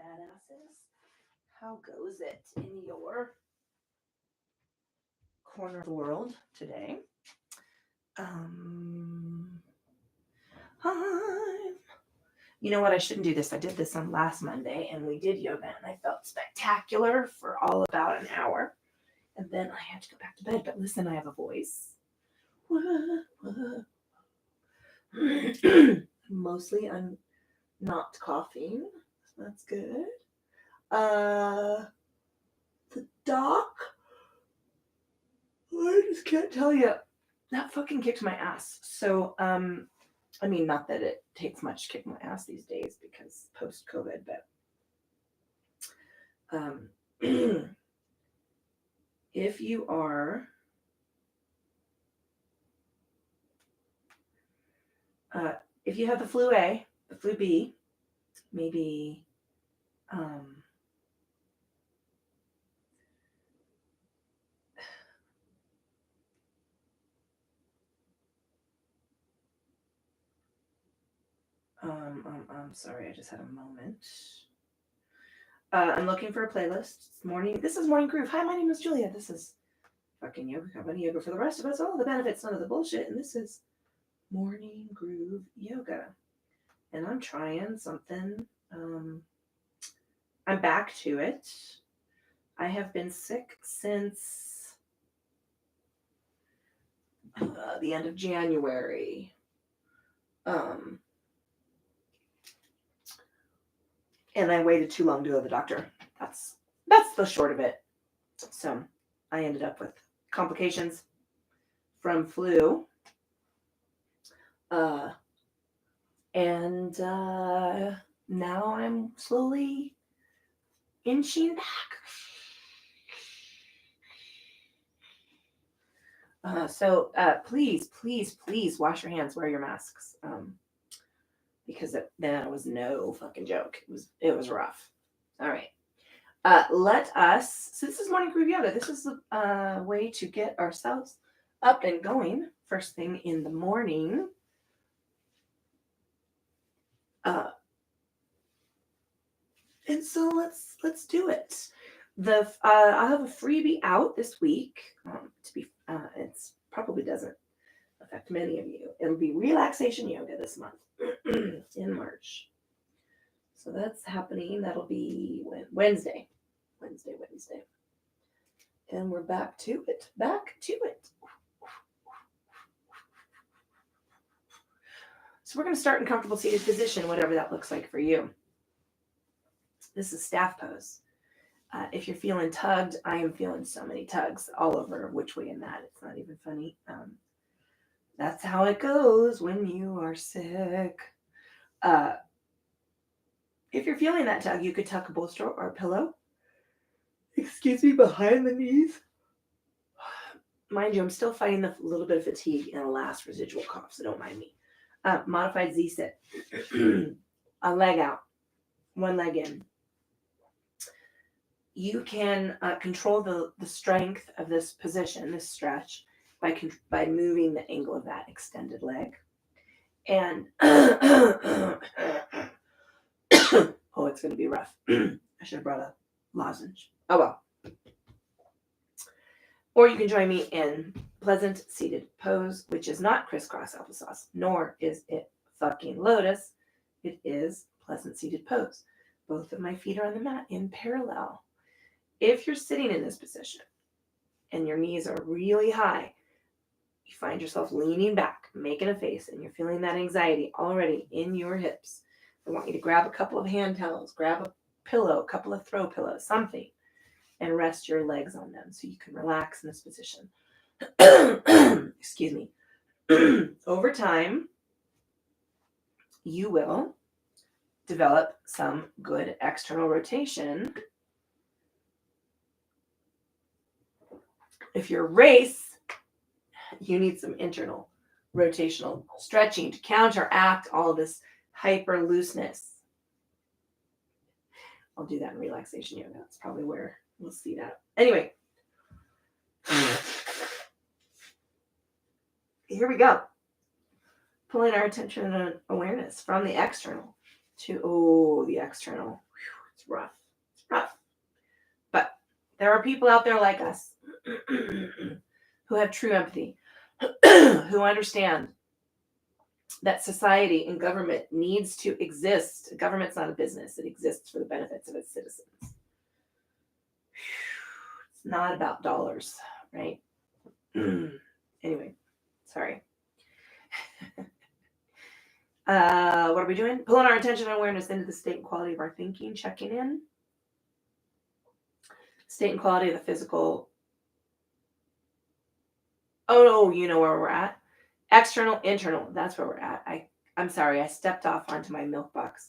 badasses. How goes it in your corner of the world today? Hi. You know what? I shouldn't do this. I did this on last Monday and we did yoga and I felt spectacular for all about an hour. And then I had to go back to bed. But listen, I have a voice. Mostly I'm not coughing. So that's good. The doc, I just can't tell you. That fucking kicked my ass. So, I mean, not that it takes much to kick my ass these days because post-COVID, but if you are if you have the flu A, the flu B, maybe I'm sorry, I just had a moment. I'm looking for a playlist. It's morning. This is Morning Groove. Hi, my name is Julia. This is fucking yoga company, yoga for the rest of us. All the benefits, none of the bullshit. And this is Morning Groove Yoga. And I'm trying something. I'm back to it. I have been sick since the end of January. And I waited too long to go to the doctor. That's the short of it. So I ended up with complications from flu. And now I'm slowly inching back. So please wash your hands, wear your masks. Because that was no fucking joke. It was rough. All right. So this is Morning Groove Yoga. This is a way to get ourselves up and going first thing in the morning. And so let's do it. I have a freebie out this week. It's probably doesn't affect many of you. It'll be relaxation yoga this month in March. So that's happening. That'll be Wednesday. And we're back to it. So we're going to start in comfortable seated position, whatever that looks like for you. This is staff pose. If you're feeling tugged, I am feeling so many tugs all over which way in that. It's not even funny. That's how it goes when you are sick. If you're feeling that tug, you could tuck a bolster or a pillow. Behind the knees. Mind you, I'm still fighting a little bit of fatigue and a last residual cough, so don't mind me. Modified Z-sit. A leg out. One leg in. You can control the strength of this position, this stretch, by moving the angle of that extended leg. And oh, it's going to be rough. I should have brought a lozenge. Oh well. Or you can join me in pleasant seated pose, which is not crisscross applesauce, nor is it fucking lotus. It is pleasant seated pose. Both of my feet are on the mat in parallel. If you're sitting in this position and your knees are really high, you find yourself leaning back, making a face, and you're feeling that anxiety already in your hips. I want you to grab a couple of hand towels, grab a pillow, a couple of throw pillows, something, and rest your legs on them so you can relax in this position. Excuse me. Over time, you will develop some good external rotation. If you're race, you need some internal rotational stretching to counteract all of this hyper looseness. I'll do that in relaxation yoga. That's probably where we'll see that. Anyway, here we go. Pulling our attention and awareness from the external to the external. It's rough. It's rough. But there are people out there like us who have true empathy, who understand that society and government needs to exist. Government's not a business. It exists for the benefits of its citizens. It's not about dollars, right? Anyway, sorry. What are we doing? Pulling our attention and awareness into the state and quality of our thinking, checking in. State and quality of the physical. Oh, you know where we're at. External, internal. That's where we're at. I'm sorry. I stepped off onto my milk box.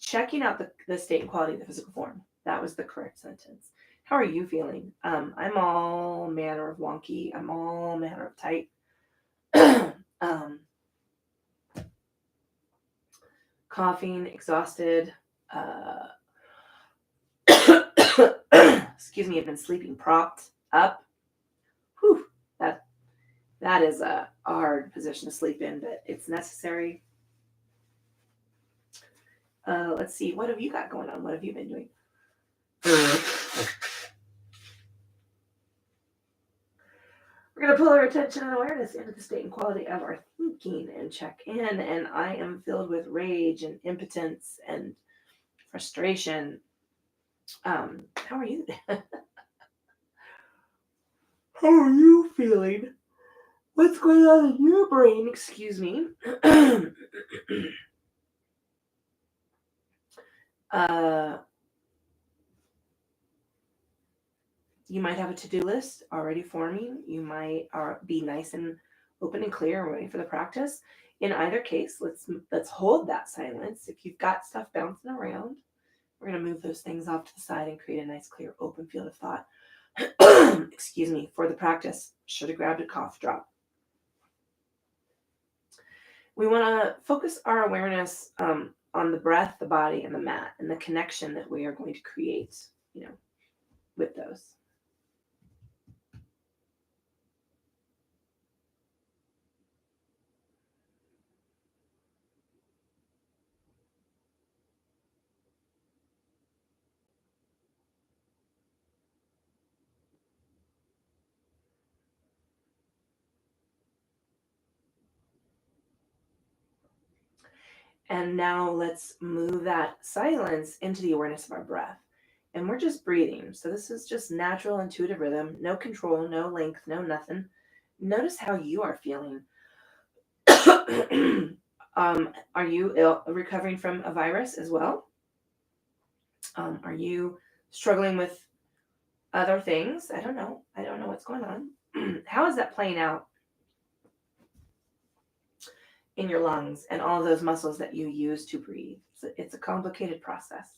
Checking out the state and quality of the physical form. That was the correct sentence. How are you feeling? I'm all manner of wonky. I'm all manner of tight. Coughing, exhausted. Excuse me, I've been sleeping propped up. Whew, that is a hard position to sleep in, but it's necessary. Let's see, what have you got going on? What have you been doing? We're going to pull our attention and awareness into the state and quality of our thinking and check in. And I am filled with rage and impotence and frustration. How are you? How are you feeling? What's going on in your brain? Excuse me. You might have a to-do list already forming. You might be nice and open and clear and ready for the practice. In either case, let's hold that silence. If you've got stuff bouncing around, we're going to move those things off to the side and create a nice, clear, open field of thought. Excuse me, for the practice. Should have grabbed a cough drop. We want to focus our awareness on the breath, the body, and the mat, and the connection that we are going to create, with those. And now let's move that silence into the awareness of our breath. And we're just breathing. So this is just natural, intuitive rhythm. No control, no length, no nothing. Notice how you are feeling. Are you recovering from a virus as well? Are you struggling with other things? I don't know. I don't know what's going on. How is that playing out in your lungs and all of those muscles that you use to breathe? It's a complicated process.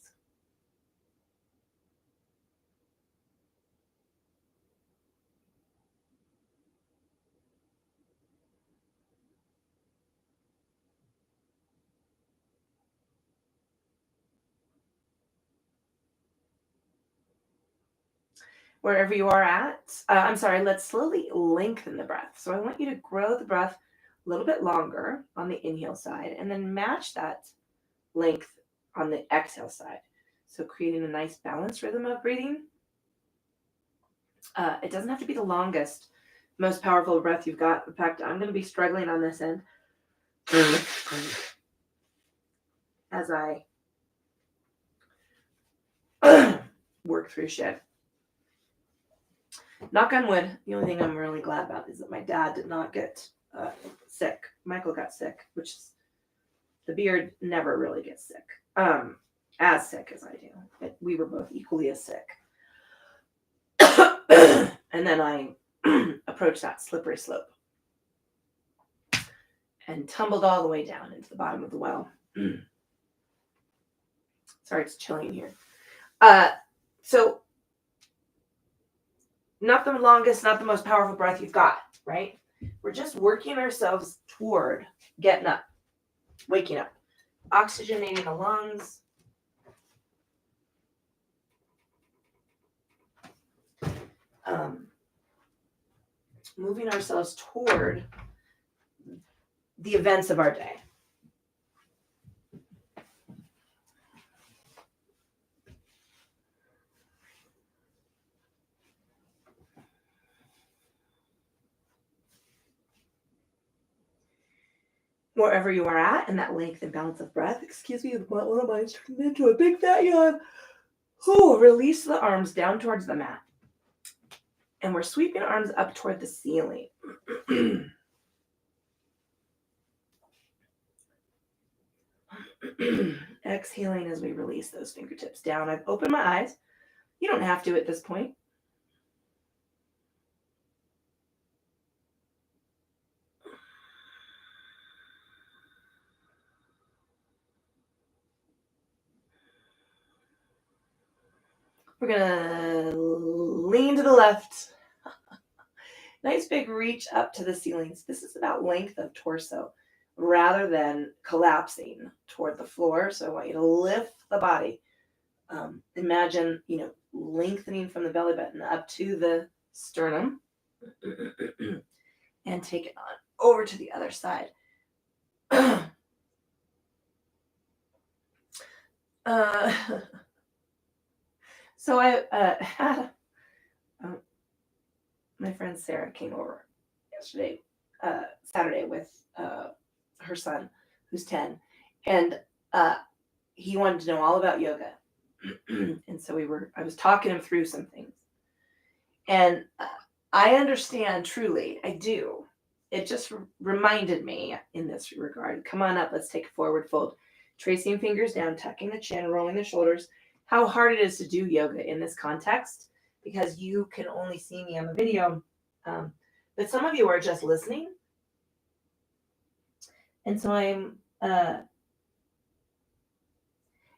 Wherever you are at, let's slowly lengthen the breath. So I want you to grow the breath a little bit longer on the inhale side and then match that length on the exhale side. So creating a nice balanced rhythm of breathing. It doesn't have to be the longest, most powerful breath you've got. In fact, I'm going to be struggling on this end as I work through shit. Knock on wood. The only thing I'm really glad about is that my dad did not get sick. Michael got sick, which is, the beard never really gets sick. As sick as I do. We were both equally as sick. And then I approached that slippery slope and tumbled all the way down into the bottom of the well. Sorry, it's chilly in here. So not the longest, not the most powerful breath you've got, right? We're just working ourselves toward getting up, waking up, oxygenating the lungs. Moving ourselves toward the events of our day. wherever you are at, and that length and balance of breath. Excuse me, one of mine's turned into a big fat yawn. Ooh, release the arms down towards the mat. And we're sweeping arms up toward the ceiling. Exhaling as we release those fingertips down. I've opened my eyes. You don't have to at this point. We're going to lean to the left. Nice big reach up to the ceilings. This is about length of torso rather than collapsing toward the floor. So I want you to lift the body. Imagine, lengthening from the belly button up to the sternum and take it on over to the other side. So I had my friend Sarah came over yesterday, Saturday, with her son, who's 10, and he wanted to know all about yoga. And so I was talking him through some things. And I understand truly, I do. It just reminded me in this regard. Come on up, let's take a forward fold. Tracing fingers down, tucking the chin, rolling the shoulders. How hard it is to do yoga in this context, because you can only see me on the video. But some of you are just listening. And so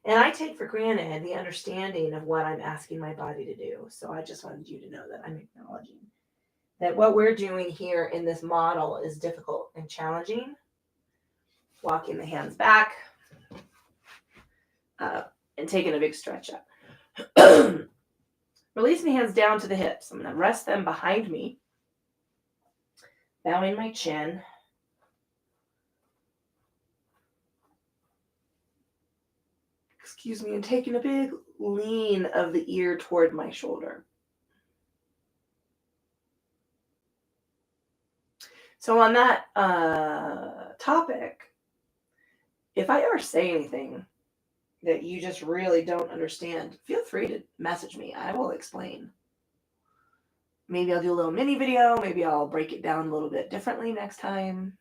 and I take for granted the understanding of what I'm asking my body to do. So I just wanted you to know that I'm acknowledging that what we're doing here in this model is difficult and challenging. Walking the hands back and taking a big stretch up. Releasing the hands down to the hips. I'm going to rest them behind me. Bowing my chin. Excuse me, and taking a big lean of the ear toward my shoulder. So on that topic, if I ever say anything that you just really don't understand, feel free to message me. I will explain. Maybe I'll do a little mini video. Maybe I'll break it down a little bit differently next time.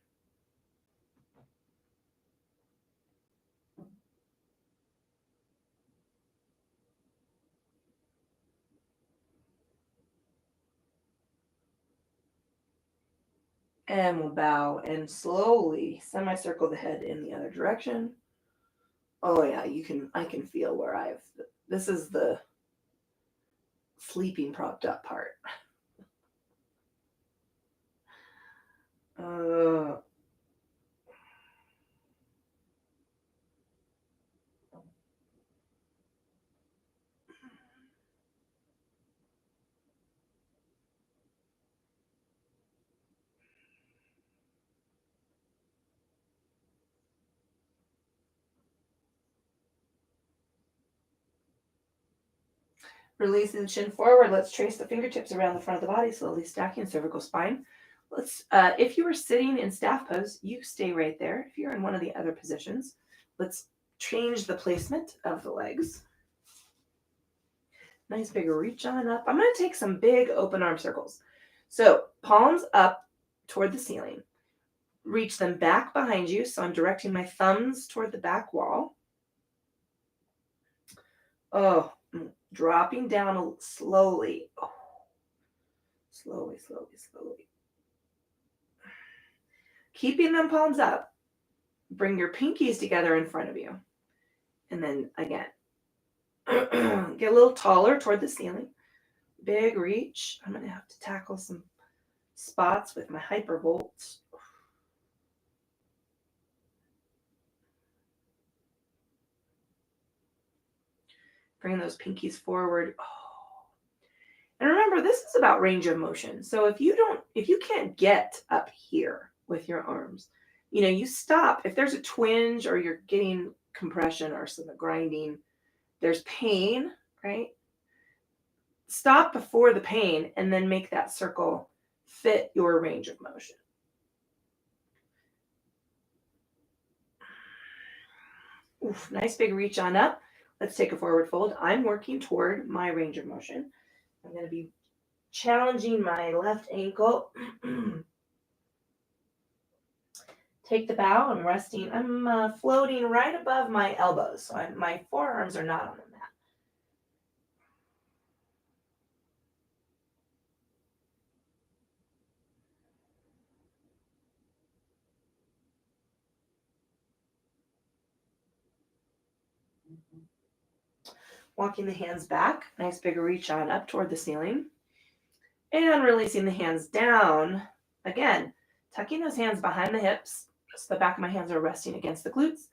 And we'll bow and slowly semicircle the head in the other direction. Oh yeah, I can feel where this is the sleeping propped up part. Releasing the chin forward. Let's trace the fingertips around the front of the body, slowly stacking cervical spine. If you were sitting in staff pose, you stay right there. If you're in one of the other positions, let's change the placement of the legs. Nice big reach on up. I'm going to take some big open arm circles. So palms up toward the ceiling. Reach them back behind you. So I'm directing my thumbs toward the back wall. Oh, dropping down slowly. Oh. Slowly, slowly, slowly. Keeping them palms up. Bring your pinkies together in front of you. And then again, get a little taller toward the ceiling. Big reach. I'm going to have to tackle some spots with my hypervolt. Bring those pinkies forward. Oh. And remember, this is about range of motion. So if you can't get up here with your arms, you stop. If there's a twinge or you're getting compression or some grinding, there's pain, right? Stop before the pain and then make that circle fit your range of motion. Oof, nice big reach on up. Let's take a forward fold. I'm working toward my range of motion. I'm going to be challenging my left ankle. Take the bow. I'm resting. I'm floating right above my elbows. So my forearms are not on the mat. Walking the hands back. Nice big reach on up toward the ceiling. And releasing the hands down. Again, tucking those hands behind the hips. So the back of my hands are resting against the glutes.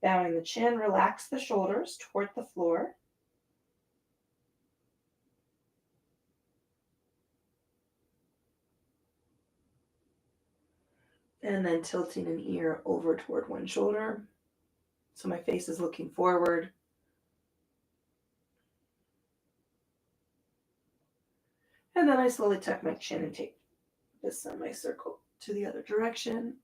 Bowing the chin, relax the shoulders toward the floor. And then tilting an ear over toward one shoulder. So my face is looking forward. And then I slowly tuck my chin and take this semicircle to the other direction.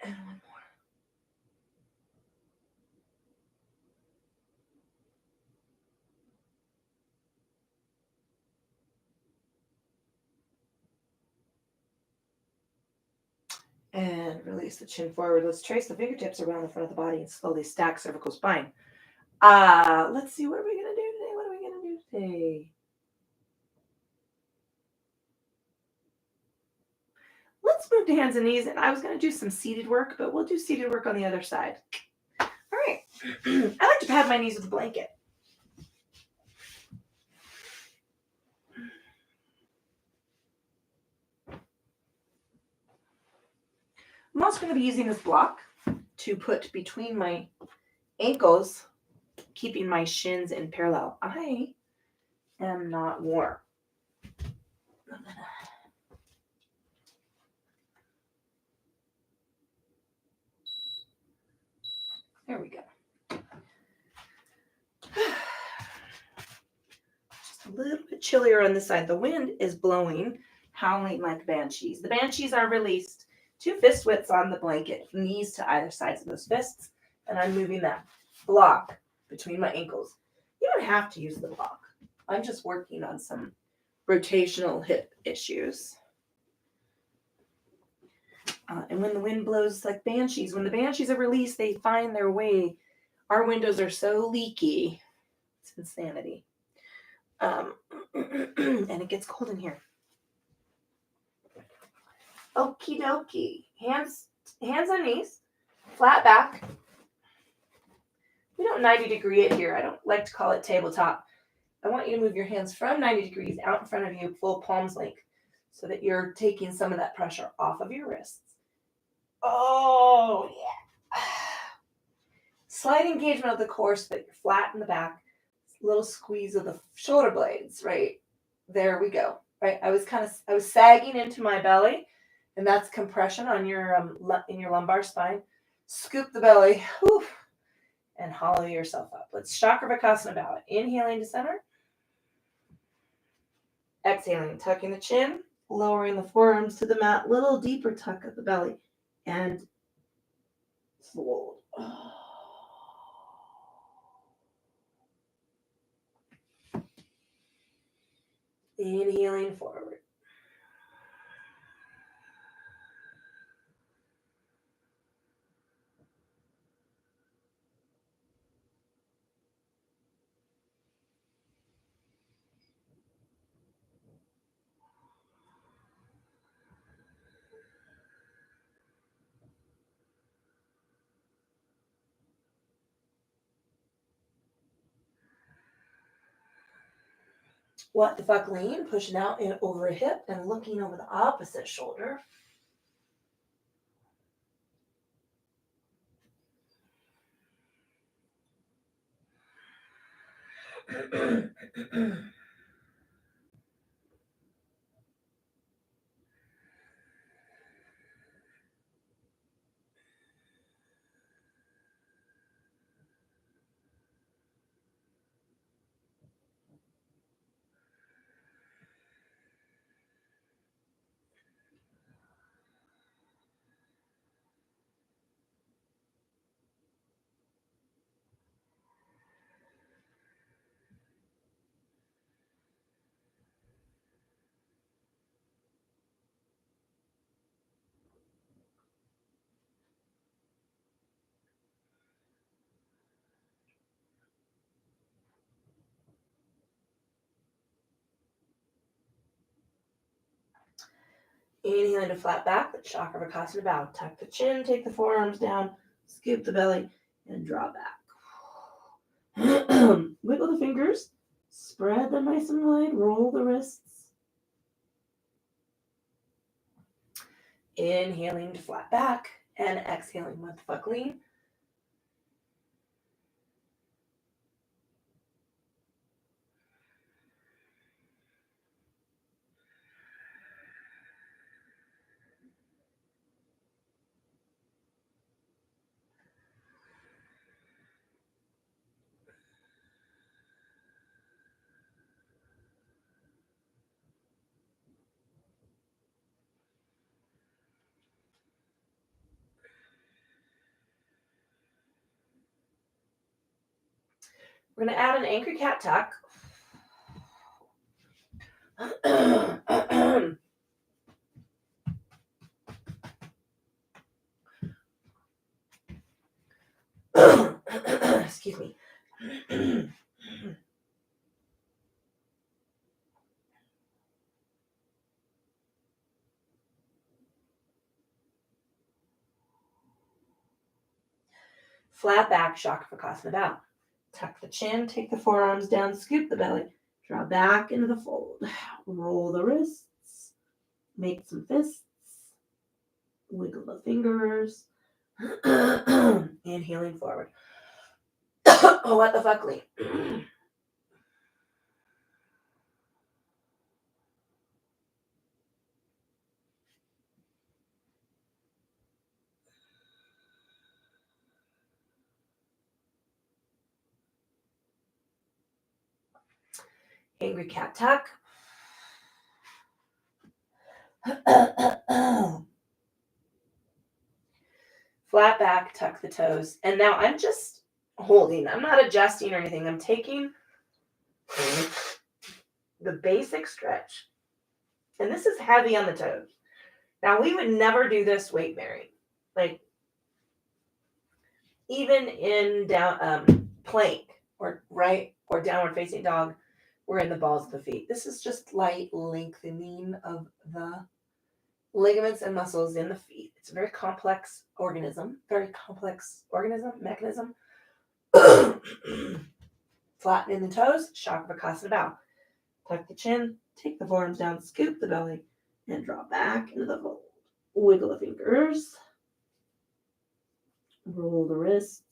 And one more. And release the chin forward. Let's trace the fingertips around the front of the body and slowly stack cervical spine. Let's see, what are we going to do today? What are we going to do today? Let's move to hands and knees. And I was going to do some seated work, but we'll do seated work on the other side. All right. I like to pad my knees with a blanket. I'm also going to be using this block to put between my ankles, keeping my shins in parallel. I am not warm. There we go. Just a little bit chillier on this side. The wind is blowing, howling like banshees. The banshees are released 2 fist widths on the blanket, knees to either sides of those fists, and I'm moving that block between my ankles. You don't have to use the block. I'm just working on some rotational hip issues. And when the wind blows like banshees, when the banshees are released, they find their way. Our windows are so leaky. It's insanity. And it gets cold in here. Okie dokie. Hands on knees. Flat back. We don't 90 degree it here. I don't like to call it tabletop. I want you to move your hands from 90 degrees out in front of you, full palms length, so that you're taking some of that pressure off of your wrists. Oh, yeah. Slight engagement of the core so that you're flat in the back. Little squeeze of the shoulder blades, right? There we go. Right? I was sagging into my belly, and that's compression on your in your lumbar spine. Scoop the belly, whew, and hollow yourself up. Let's Chakravarkasana bow it. Inhaling to center. Exhaling, tucking the chin, lowering the forearms to the mat, little deeper tuck of the belly, and fold. Inhaling forward. What the fuck lean, pushing out and over a hip and looking over the opposite shoulder. Inhale into flat back, the Chakravarkasana bow. Tuck the chin, take the forearms down, scoop the belly, and draw back. Wiggle the fingers, spread them nice and wide, roll the wrists. Inhaling to flat back and exhaling with fuck lean. We're going to add an angry cat tuck. Excuse me. Flat back, Chakravarkasana bow. Tuck the chin, take the forearms down, scoop the belly, draw back into the fold. Roll the wrists, make some fists, wiggle the fingers. Inhaling forward. Oh, what the fuck, Lee? Angry cat tuck. Flat back, tuck the toes. And now I'm just holding. I'm not adjusting or anything. I'm taking the basic stretch. And this is heavy on the toes. Now, we would never do this weight bearing. Like, even in down plank or downward facing dog, we're in the balls of the feet. This is just light lengthening of the ligaments and muscles in the feet. It's a very complex mechanism. Flatten the toes, Chakravarkasana bow. Tuck the chin, take the forearms down, scoop the belly, and draw back into the fold. Wiggle the fingers. Roll the wrists.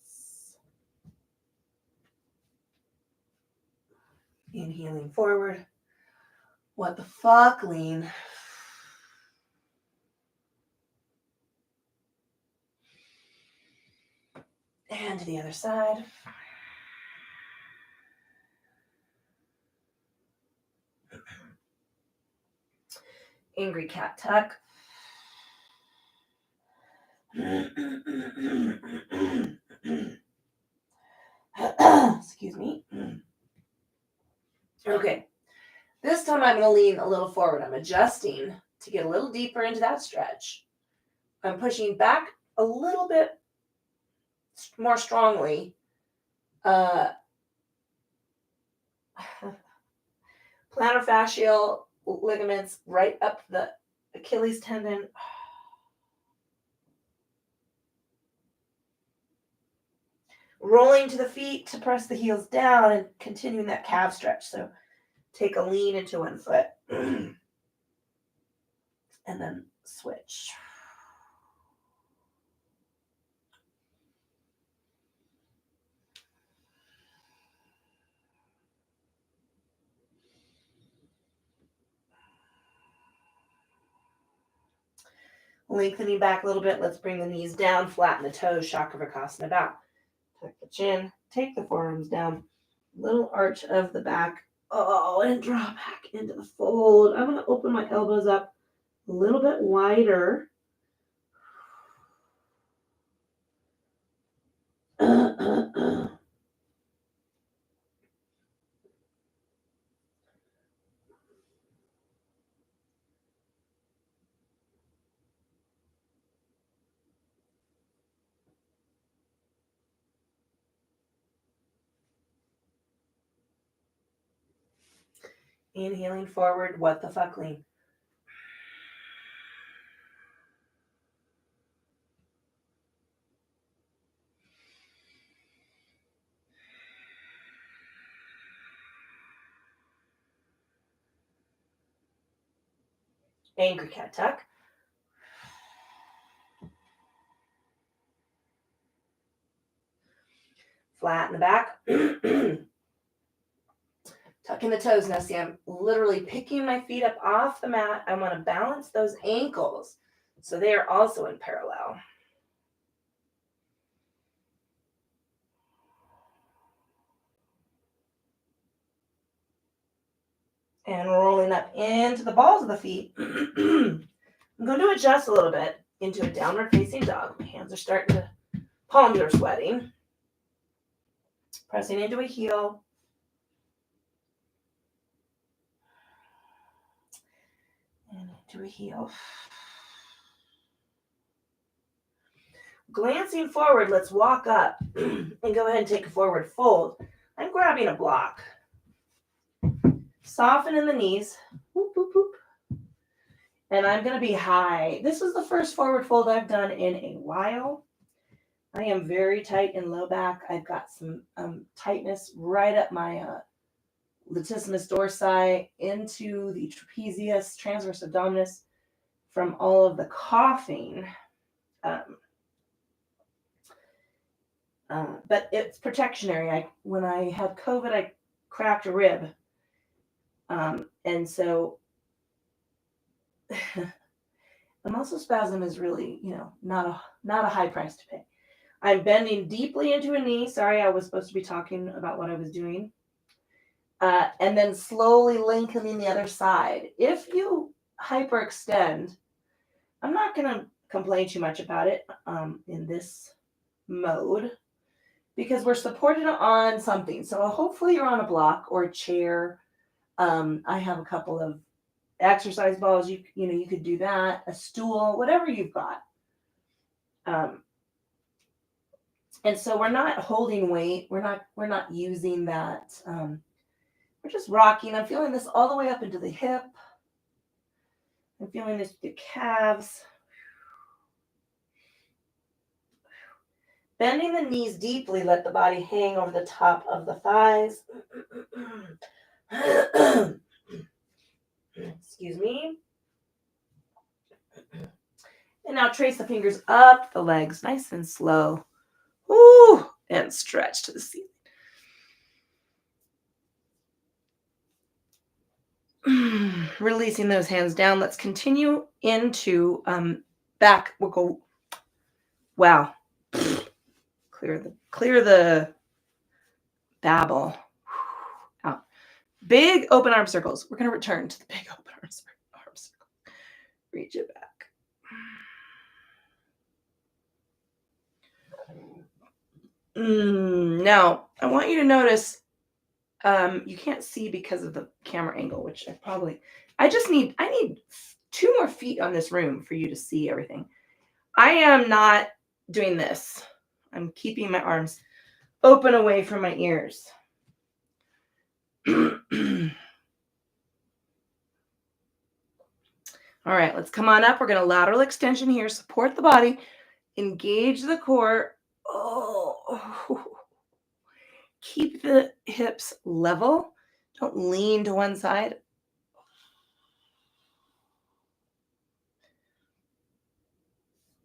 Inhaling forward. What the fuck, lean. And to the other side. Angry cat tuck. Excuse me. Okay. This time I'm going to lean a little forward. I'm adjusting to get a little deeper into that stretch. I'm pushing back a little bit more strongly. Plantar fascial ligaments right up the Achilles tendon. Rolling to the feet to press the heels down and continuing that calf stretch. So take a lean into one foot and then switch. Lengthening back a little bit. Let's bring the knees down, flatten the toes, Chakravarkasana bow. Tuck the chin, take the forearms down, little arch of the back. Oh, and draw back into the fold. I'm going to open my elbows up a little bit wider. Inhaling forward, what the fuck, lean. Angry cat tuck. Flatten the back. Tucking the toes. Now see, I'm literally picking my feet up off the mat. I want to balance those ankles so they are also in parallel. And rolling up into the balls of the feet. I'm going to adjust a little bit into a downward facing dog. My hands are starting to, palms are sweating. Pressing into a heel. And into a heel. Glancing forward, let's walk up and go ahead and take a forward fold. I'm grabbing a block. Soften in the knees. Whoop, whoop, whoop. And I'm going to be high. This is the first forward fold I've done in a while. I am very tight in low back. I've got some tightness right up my latissimus dorsi into the trapezius, transverse abdominis from all of the coughing. But it's protectionary. When I had COVID, I cracked a rib. And so the muscle spasm is really, not a high price to pay. I'm bending deeply into a knee. Sorry, I was supposed to be talking about what I was doing. And then slowly lengthening the other side. If you hyperextend, I'm not going to complain too much about it in this mode because we're supported on something. So hopefully you're on a block or a chair. I have a couple of exercise balls. You could do that, a stool, whatever you've got. And so we're not holding weight. We're not using that. We're just rocking. I'm feeling this all the way up into the hip. I'm feeling this through the calves. Bending the knees deeply, let the body hang over the top of the thighs. Excuse me. And now trace the fingers up the legs, nice and slow. Woo! And stretch to the ceiling. Releasing those hands down. Let's continue into back. We'll go. Wow. Clear the babble out. Big open arm circles. We're going to return to the big open arm circle. Reach it back. Now, I want you to notice you can't see because of the camera angle, which I need 2 more feet on this room for you to see everything. I am not doing this. I'm keeping my arms open away from my ears. All right, let's come on up. We're going to lateral extension here. Support the body. Engage the core. Oh. Keep the hips level. Don't lean to one side.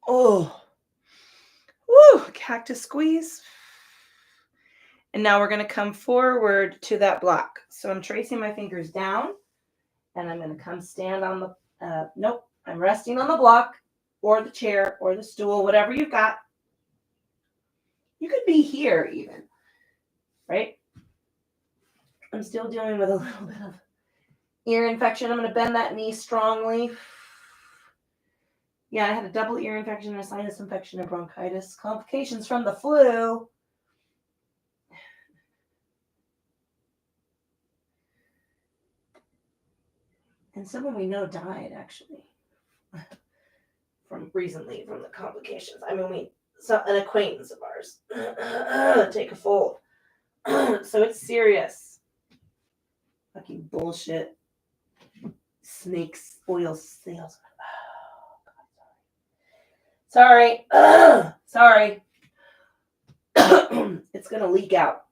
Oh. Woo. Cactus squeeze. And now we're going to come forward to that block. So I'm tracing my fingers down. And I'm going to come stand on the... nope. I'm resting on the block. or the chair or the stool, whatever you've got. You could be here even, right? I'm still dealing with a little bit of ear infection. I'm going to bend that knee strongly. Yeah, I had a double ear infection, a sinus infection, and bronchitis. Complications from the flu. And someone we know died, actually, from the complications. I mean, an acquaintance of ours take a fold. So it's serious. Fucking bullshit. Snakes, oil sales. Sorry. Sorry. It's going to leak out.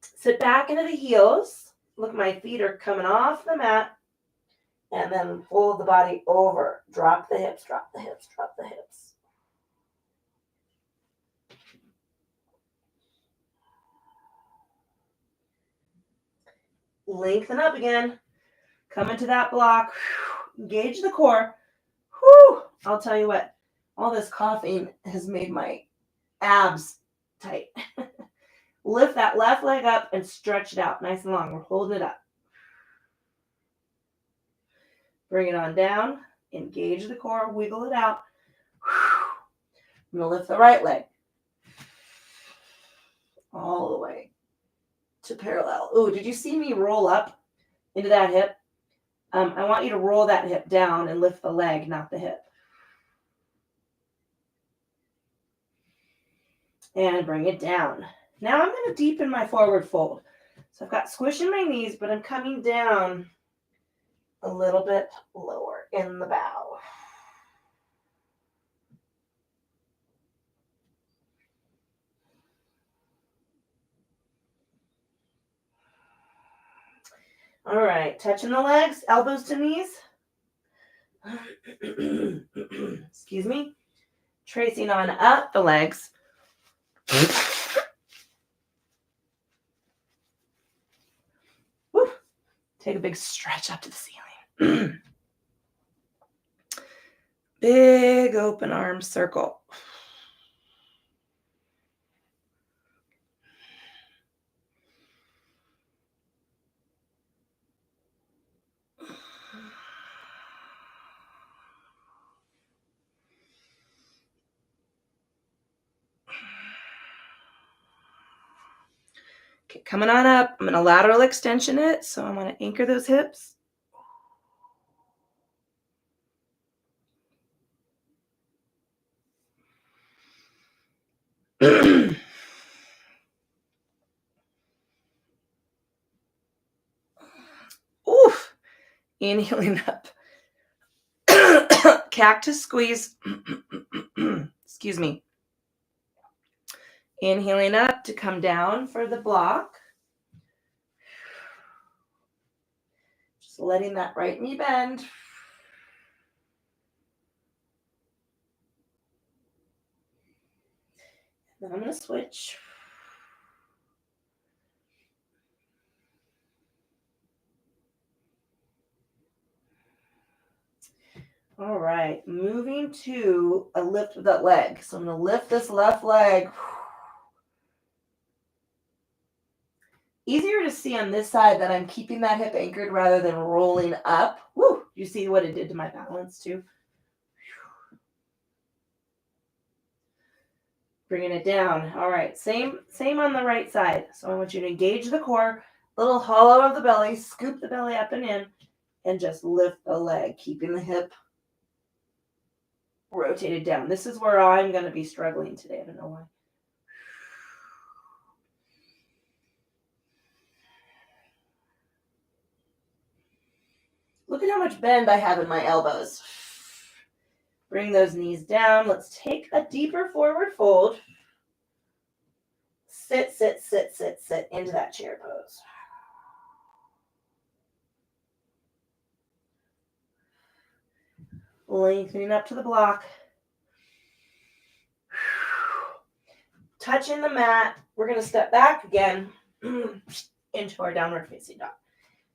Sit back into the heels. Look, my feet are coming off the mat. And then fold the body over. Drop the hips, drop the hips, drop the hips. Lengthen up again. Come into that block. Engage the core. Whew. I'll tell you what. All this coughing has made my abs tight. Lift that left leg up and stretch it out nice and long. We're holding it up. Bring it on down. Engage the core. Wiggle it out. I'm going to lift the right leg all the way to parallel. Ooh, did you see me roll up into that hip? I want you to roll that hip down and lift the leg, not the hip. And bring it down. Now I'm going to deepen my forward fold. So I've got squish in my knees, but I'm coming down a little bit lower in the bow. All right, touching the legs, elbows to knees. Excuse me. Tracing on up the legs. Woo. Take a big stretch up to the ceiling. Big open arm circle. Okay, coming on up. I'm going to lateral extension it. So I'm going to anchor those hips. Oof. Inhaling up. Cactus squeeze. Excuse me. Inhaling up to come down for the block. Just letting that right knee bend. Then I'm going to switch. All right, moving to a lift of that leg. So I'm going to lift this left leg. Easier to see on this side that I'm keeping that hip anchored rather than rolling up. Woo! You see what it did to my balance too? Bringing it down. All right, same on the right side. So I want you to engage the core, little hollow of the belly, scoop the belly up and in, and just lift the leg, keeping the hip rotated down. This is where I'm going to be struggling today. I don't know why. Look at how much bend I have in my elbows. Bring those knees down. Let's take a deeper forward fold. Sit, sit, sit, sit, sit into that chair pose. Lengthening up to the block. Touching the mat. We're going to step back again into our downward facing dog.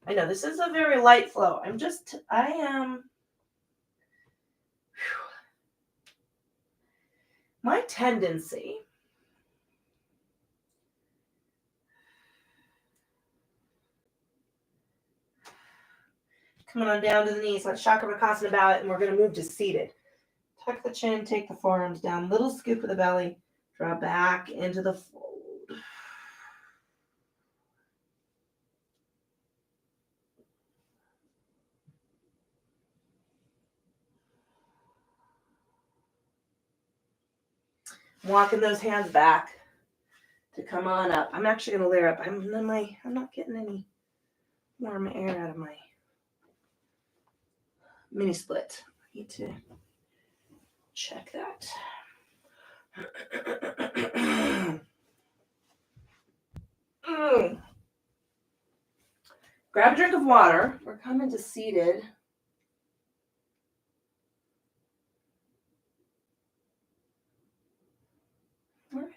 I know this is a very light flow. I am my tendency coming on down to the knees, let Chakravarkasana bow it, and we're going to move to seated. Tuck the chin, take the forearms down, little scoop of the belly, draw back into the fold. Walking those hands back to come on up. I'm actually going to layer up. I'm not getting any warm air out of my mini split. I need to check that. Grab a drink of water. We're coming to seated. All right.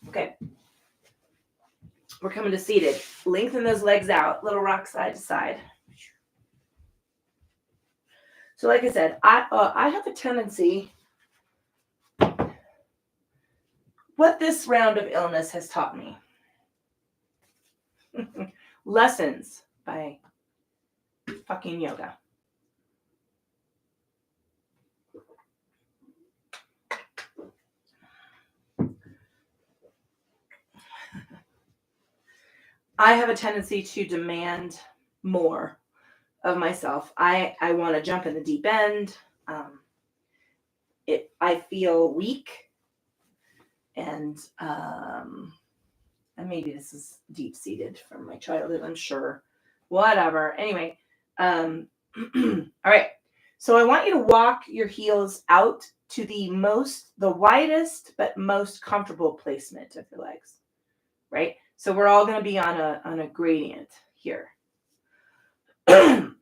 Okay. We're coming to seated. Lengthen those legs out. Little rock side to side. So like I said, I have a tendency, what this round of illness has taught me. Lessons by fucking yoga. I have a tendency to demand more of myself. I want to jump in the deep end. I feel weak, and maybe this is deep seated from my childhood. I'm sure. Whatever. Anyway, all right. So I want you to walk your heels out to the widest but most comfortable placement of your legs. Right. So we're all going to be on a gradient here. Hands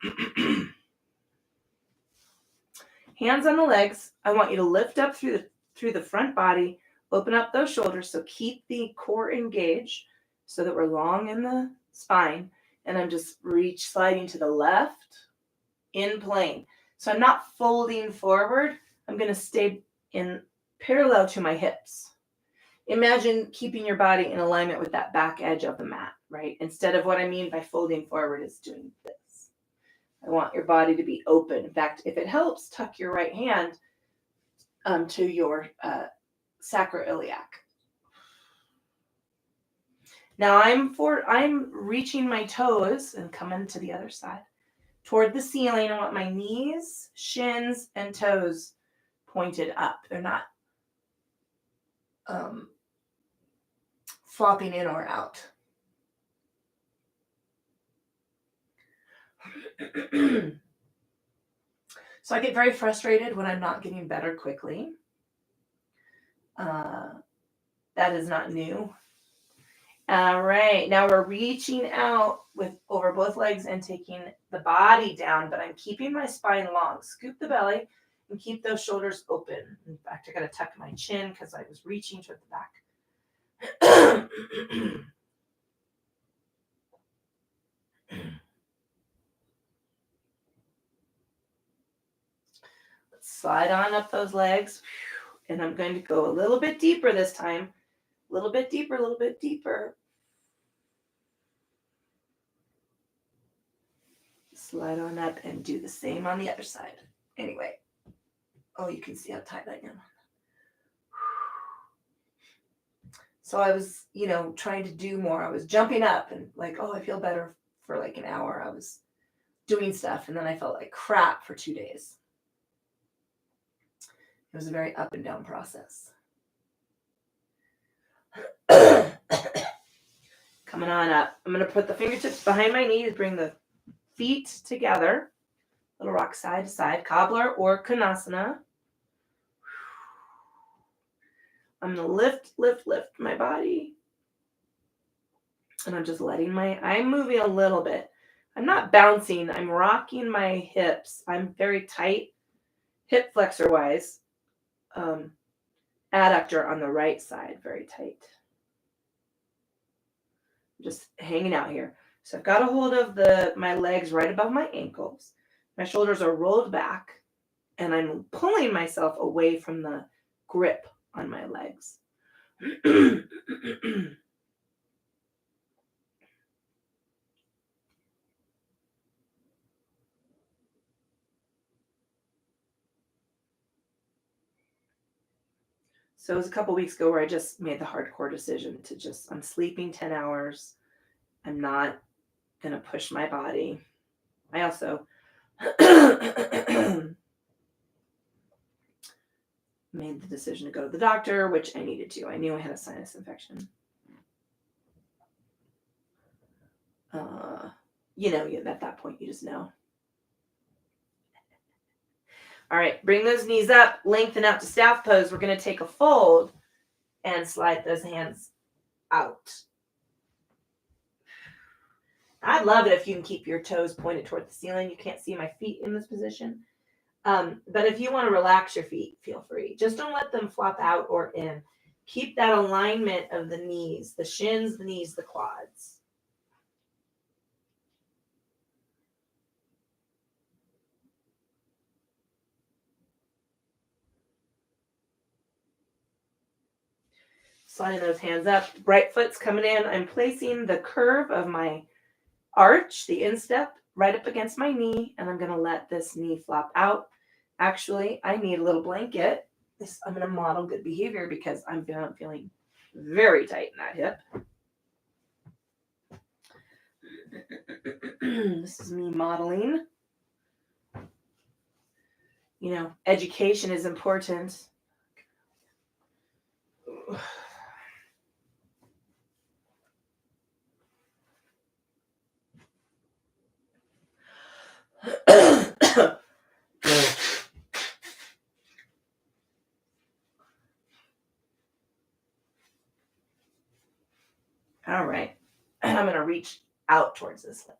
on the legs. I want you to lift up through the front body, open up those shoulders. So keep the core engaged so that we're long in the spine. And I'm just sliding to the left in plane. So I'm not folding forward. I'm going to stay in parallel to my hips. Imagine keeping your body in alignment with that back edge of the mat, right? Instead of what I mean by folding forward is doing this. I want your body to be open. In fact, if it helps, tuck your right hand to your sacroiliac. Now I'm reaching my toes and coming to the other side. Toward the ceiling, I want my knees, shins, and toes pointed up. They're not flopping in or out. So I get very frustrated when I'm not getting better quickly. That is not new. All right, now we're reaching out over both legs and taking the body down, but I'm keeping my spine long. Scoop the belly and keep those shoulders open. In fact, I got to tuck my chin because I was reaching toward the back. Slide on up those legs. And I'm going to go a little bit deeper this time. A little bit deeper, a little bit deeper. Slide on up and do the same on the other side. Anyway. Oh, you can see how tight I am. So I was, trying to do more. I was jumping up and like, oh, I feel better for like an hour. I was doing stuff and then I felt like crap for 2 days. It was a very up and down process. Coming on up. I'm going to put the fingertips behind my knees, bring the feet together. Little rock side to side, cobbler or konasana. I'm going to lift my body. And I'm just I'm moving a little bit. I'm not bouncing. I'm rocking my hips. I'm very tight, hip flexor wise. Adductor on the right side, very tight. just hanging out here. So I've got a hold of my legs right above my ankles. My shoulders are rolled back, and I'm pulling myself away from the grip on my legs. So it was a couple weeks ago where I just made the hardcore decision to I'm sleeping 10 hours. I'm not going to push my body. I also made the decision to go to the doctor, which I needed to. I knew I had a sinus infection. At that point, you just know. All right, bring those knees up, lengthen out to staff pose. We're going to take a fold and slide those hands out. I'd love it if you can keep your toes pointed toward the ceiling. You can't see my feet in this position. But if you want to relax your feet, feel free. Just don't let them flop out or in. Keep that alignment of the knees, the shins, the knees, the quads. Sliding those hands up. Right foot's coming in. I'm placing the curve of my arch, the instep, right up against my knee, and I'm going to let this knee flop out. Actually, I need a little blanket. I'm going to model good behavior because I'm feeling very tight in that hip. This is me modeling. Education is important. All right. I'm going to reach out towards this lip.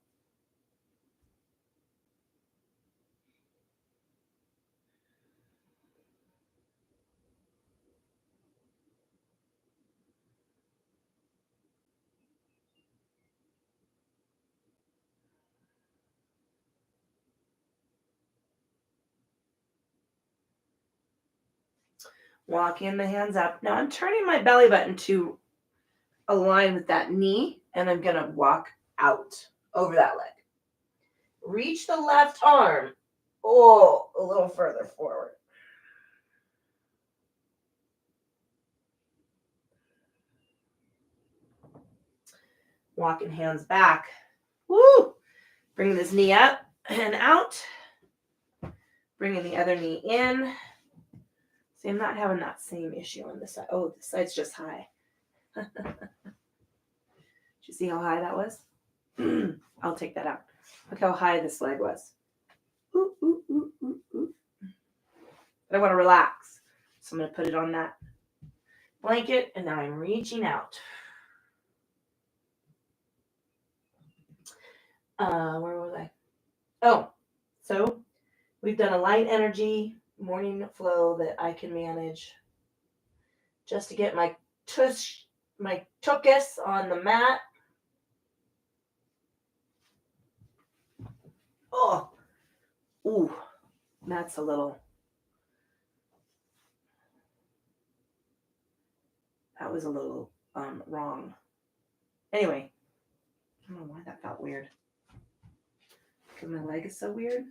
Walking the hands up. Now I'm turning my belly button to align with that knee, and I'm going to walk out over that leg. Reach the left arm, a little further forward. Walking hands back. Woo! Bringing this knee up and out. Bringing the other knee in. See, I'm not having that same issue on this side. Oh, this side's just high. Did you see how high that was? I'll take that out. Look how high this leg was. Ooh, ooh, ooh, ooh, ooh. But I want to relax. So I'm going to put it on that blanket, and now I'm reaching out. Where was I? Oh, so we've done a light energy morning flow that I can manage just to get my tuchus on the mat. Oh, ooh, that's a little. That was a little wrong. Anyway, I don't know why that felt weird. Because my leg is so weird.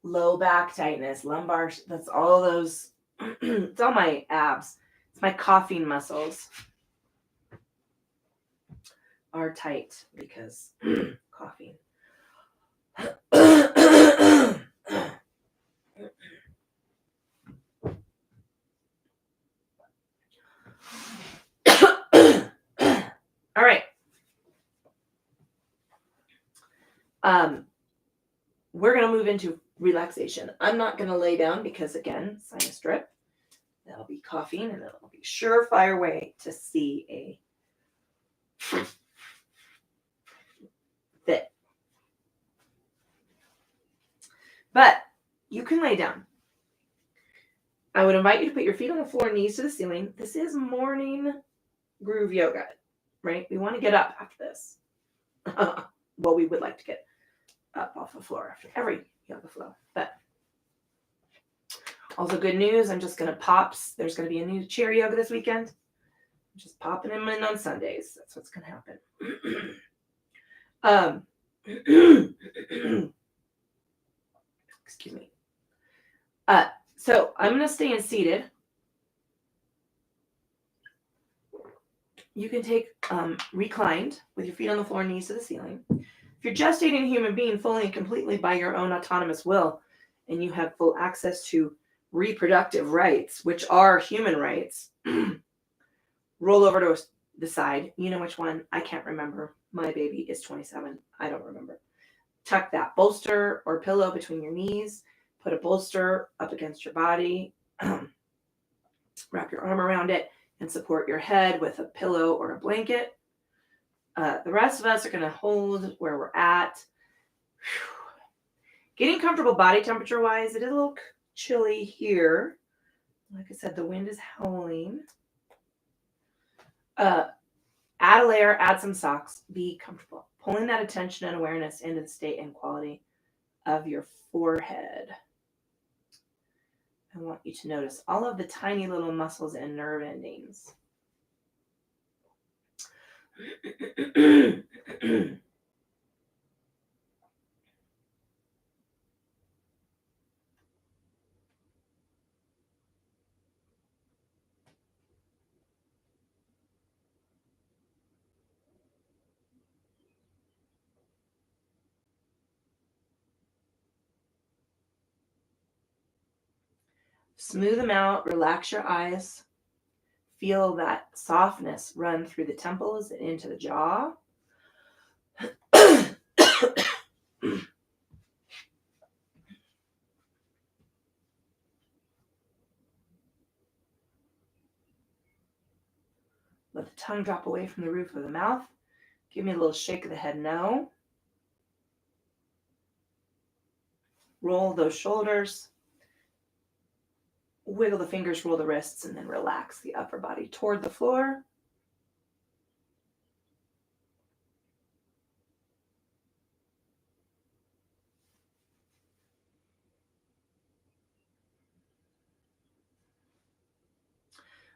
Low back tightness, lumbar. That's all those. It's all my abs. It's my coughing muscles are tight because coughing. All right. We're going to move into relaxation. I'm not going to lay down because, again, sinus drip. That'll be coughing, and it'll be a surefire way to see a fit. But you can lay down. I would invite you to put your feet on the floor, knees to the ceiling. This is morning groove yoga, right? We want to get up after this. Well, we would like to get up off the floor after every yoga flow. But also good news, I'm just going to pops. There's going to be a new chair yoga this weekend. I'm just popping them in on Sundays. That's what's going to happen. Excuse me. So I'm going to stay in seated. You can take reclined with your feet on the floor, knees to the ceiling. If you're gestating a human being fully and completely by your own autonomous will, and you have full access to reproductive rights, which are human rights, roll over to the side. You know which one? I can't remember. My baby is 27. I don't remember. Tuck that bolster or pillow between your knees. Put a bolster up against your body. Wrap your arm around it and support your head with a pillow or a blanket. The rest of us are going to hold where we're at. Getting comfortable body temperature wise, it is a little chilly here. Like I said, the wind is howling. Add a layer, add some socks, be comfortable. Pulling that attention and awareness into the state and quality of your forehead. I want you to notice all of the tiny little muscles and nerve endings. Smooth them out, relax your eyes. Feel that softness run through the temples and into the jaw. Let the tongue drop away from the roof of the mouth. Give me a little shake of the head no. Roll those shoulders. Wiggle the fingers, roll the wrists, and then relax the upper body toward the floor.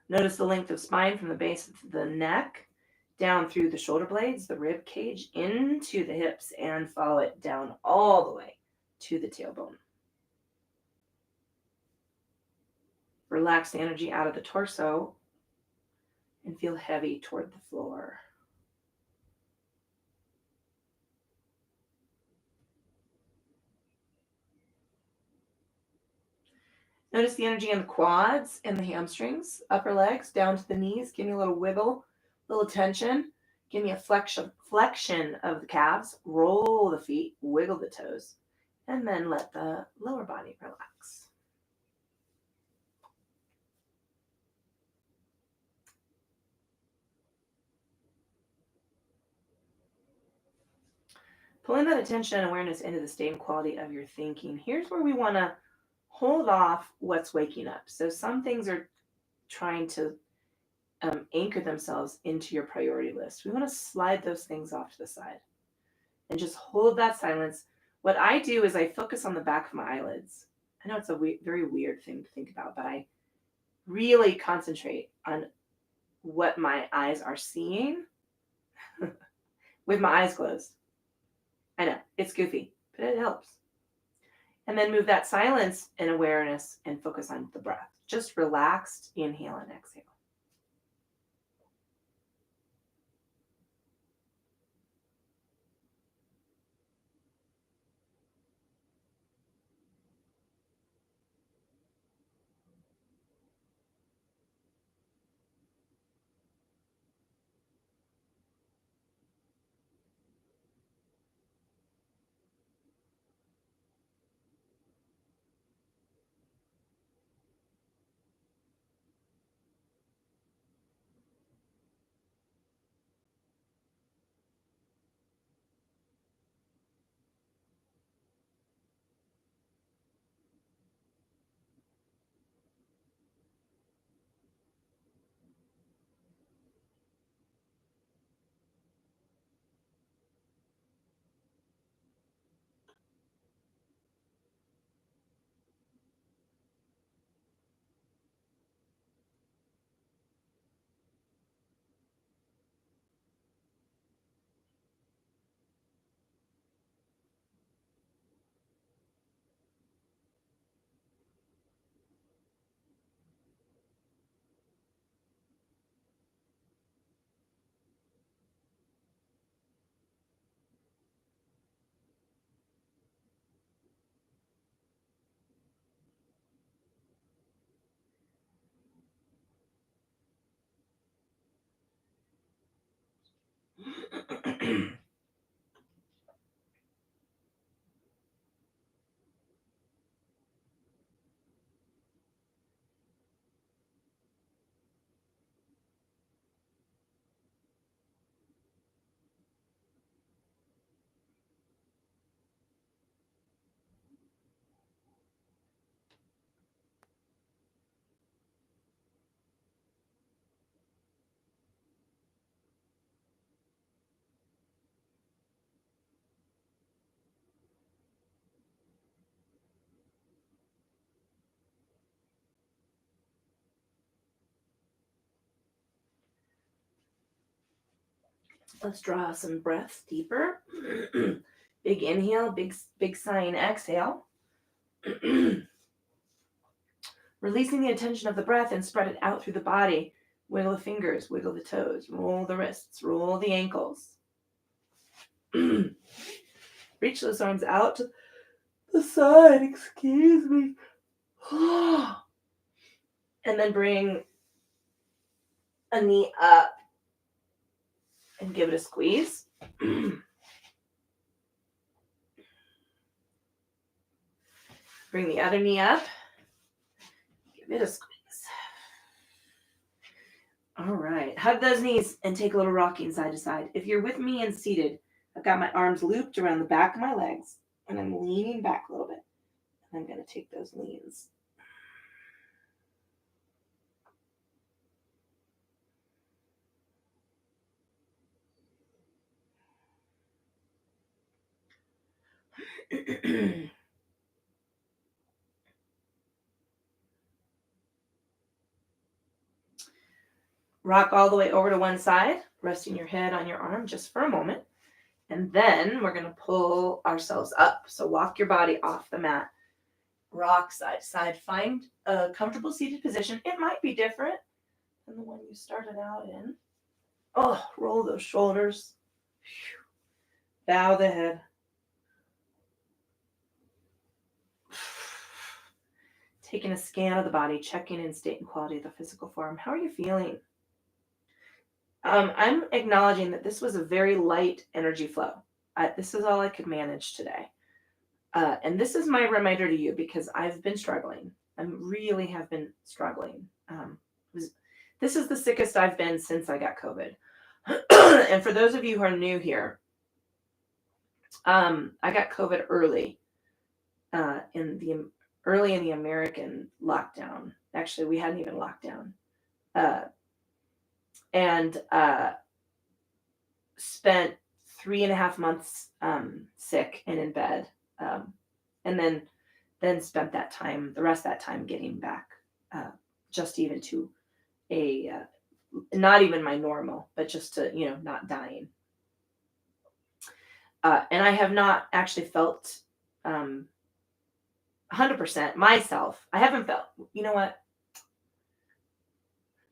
Notice the length of spine from the base of the neck down through the shoulder blades, the rib cage, into the hips, and follow it down all the way to the tailbone. Relax the energy out of the torso and feel heavy toward the floor. Notice the energy in the quads and the hamstrings, upper legs down to the knees. Give me a little wiggle, a little tension. Give me a flexion of the calves. Roll the feet, wiggle the toes, and then let the lower body relax. Pulling that attention and awareness into the state and quality of your thinking. Here's where we want to hold off what's waking up. So some things are trying to anchor themselves into your priority list. We want to slide those things off to the side and just hold that silence. What I do is I focus on the back of my eyelids. I know it's a very weird thing to think about, but I really concentrate on what my eyes are seeing with my eyes closed. I know, it's goofy, but it helps. And then move that silence and awareness and focus on the breath. Just relaxed inhale and exhale. Let's draw some breaths deeper. Big inhale, big sighing exhale. Releasing the attention of the breath and spread it out through the body. Wiggle the fingers, wiggle the toes, roll the wrists, roll the ankles. Reach those arms out to the side, excuse me. And then bring a knee up and give it a squeeze. Bring the other knee up. Give it a squeeze. All right. Hug those knees and take a little rocking side to side. If you're with me and seated, I've got my arms looped around the back of my legs, and I'm leaning back a little bit. And I'm going to take those leans. Rock all the way over to one side, resting your head on your arm just for a moment. And then we're going to pull ourselves up. So walk your body off the mat. Rock side to side. Find a comfortable seated position. It might be different than the one you started out in. Oh, roll those shoulders. Bow the head. Taking a scan of the body, checking in state and quality of the physical form. How are you feeling? I'm acknowledging that this was a very light energy flow. This is all I could manage today. And this is my reminder to you because I've been struggling. I really have been struggling. This is the sickest I've been since I got COVID. And for those of you who are new here, I got COVID early in the American lockdown. Actually, we hadn't even locked down. And spent 3.5 months sick and in bed, and then spent the rest of that time getting back just even to a not even my normal, but just to not dying. And I have not actually felt 100% myself. I haven't felt. You know what?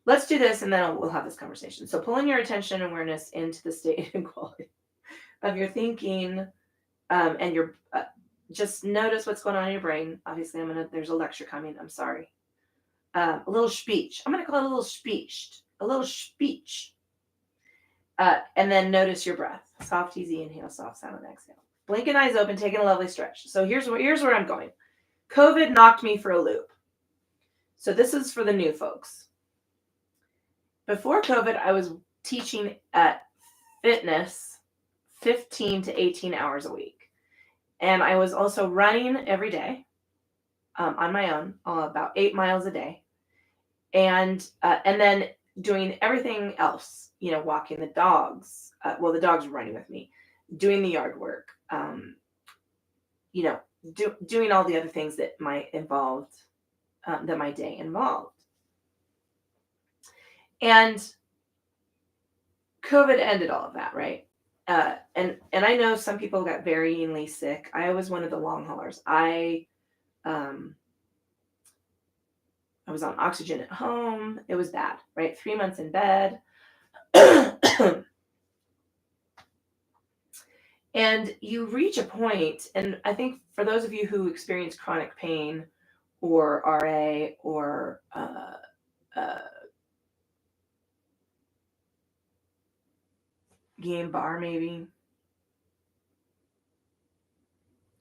Let's do this, and then we'll have this conversation. So pulling your attention and awareness into the state and quality of your thinking, and your just notice what's going on in your brain. Obviously, there's a lecture coming. I'm sorry. A little speech. I'm going to call it a little speech. A little speech. And then notice your breath. Soft, easy inhale, soft, silent exhale. Blinking eyes open, taking a lovely stretch. So here's where I'm going. COVID knocked me for a loop. So this is for the new folks. Before COVID, I was teaching at fitness 15 to 18 hours a week. And I was also running every day on my own, about 8 miles a day. And then doing everything else, walking the dogs. The dogs were running with me, doing the yard work, doing all the other things that my day involved. And COVID ended all of that, right? And I know some people got varyingly sick. I was one of the long haulers. I was on oxygen at home. It was bad, right? 3 months in bed. And you reach a point, and I think for those of you who experience chronic pain or RA or Guillain-Barré, maybe.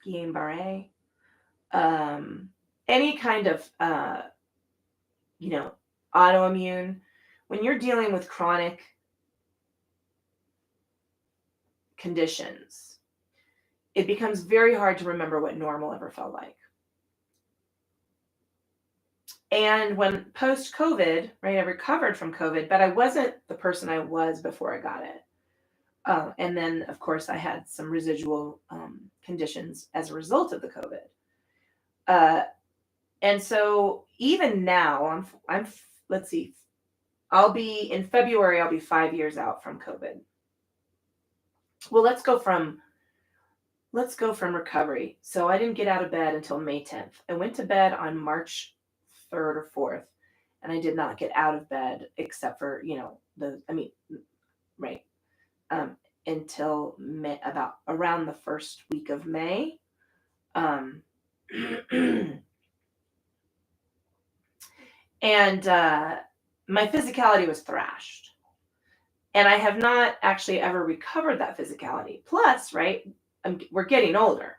Guillain-Barré. Any kind of, autoimmune. When you're dealing with chronic conditions, it becomes very hard to remember what normal ever felt like. And when post-COVID, right, I recovered from COVID, but I wasn't the person I was before I got it. And then, of course, I had some residual conditions as a result of the COVID. And so even now, let's see, in February, I'll be 5 years out from COVID. Well, let's go from recovery. So I didn't get out of bed until May 10th. I went to bed on March 3rd or 4th, and I did not get out of bed except for, right, until May, about around the first week of May. Um, and my physicality was thrashed. And I have not actually ever recovered that physicality. Plus, right, we're getting older.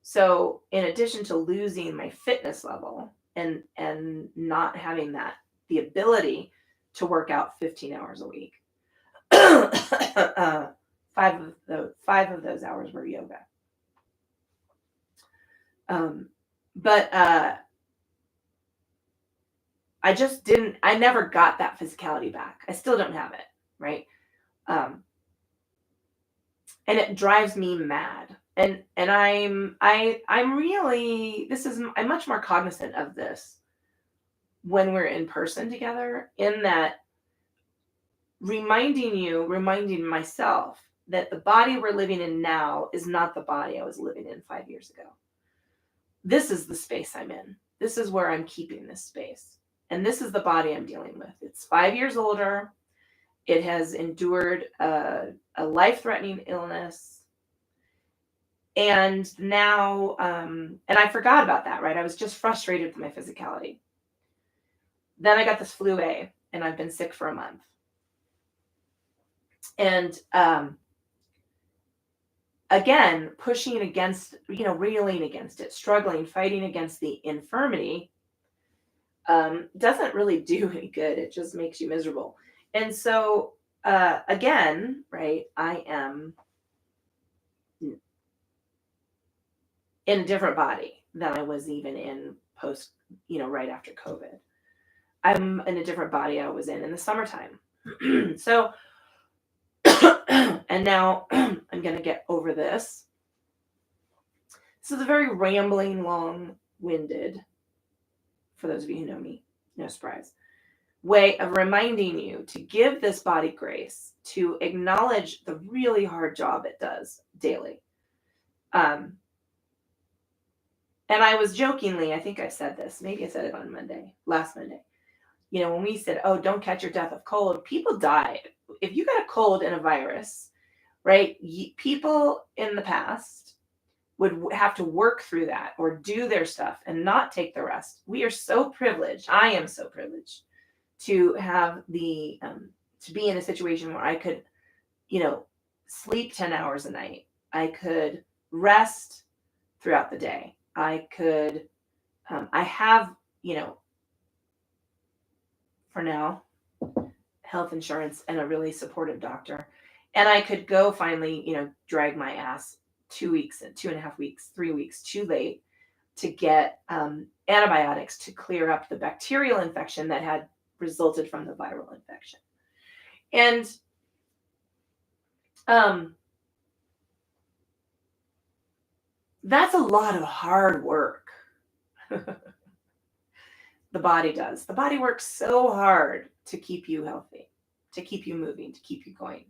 So in addition to losing my fitness level and not having the ability to work out 15 hours a week, 5 of those hours were yoga. But I just didn't. I never got that physicality back. I still don't have it, right? And it drives me mad. And I'm really, I'm much more cognizant of this when we're in person together, in that reminding myself that the body we're living in now is not the body I was living in 5 years ago. This is the space I'm in. This is where I'm keeping this space. And this is the body I'm dealing with. It's 5 years older. It has endured a life-threatening illness. And now, and I forgot about that, right? I was just frustrated with my physicality. Then I got this flu A, and I've been sick for a month. And again, pushing against, reeling against it, struggling, fighting against the infirmity doesn't really do any good. It just makes you miserable. And so, again, right, I am in a different body than I was even in post, right after COVID. I'm in a different body I was in the summertime. So, and now I'm going to get over this. This is a very rambling, long-winded, for those of you who know me, no surprise, way of reminding you to give this body grace, to acknowledge the really hard job it does daily. And I was jokingly, I think I said this, maybe I said it on last Monday. When we said, oh, don't catch your death of cold, people died. If you got a cold and a virus, right, people in the past would have to work through that or do their stuff and not take the rest. We are so privileged. I am so privileged to have to be in a situation where I could, sleep 10 hours a night. I could rest throughout the day. I could, I have, for now, health insurance and a really supportive doctor. And I could go finally, drag my ass 2 weeks, 2.5 weeks, 3 weeks too late to get antibiotics to clear up the bacterial infection that had resulted from the viral infection. And that's a lot of hard work. The body does. The body works so hard to keep you healthy, to keep you moving, to keep you going.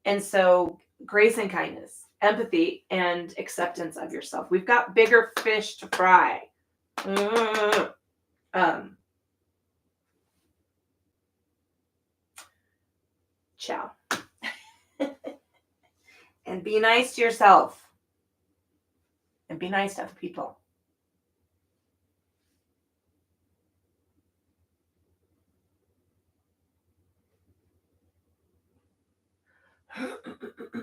And so grace and kindness, empathy, and acceptance of yourself. We've got bigger fish to fry. Ciao. And be nice to yourself. And be nice to other people.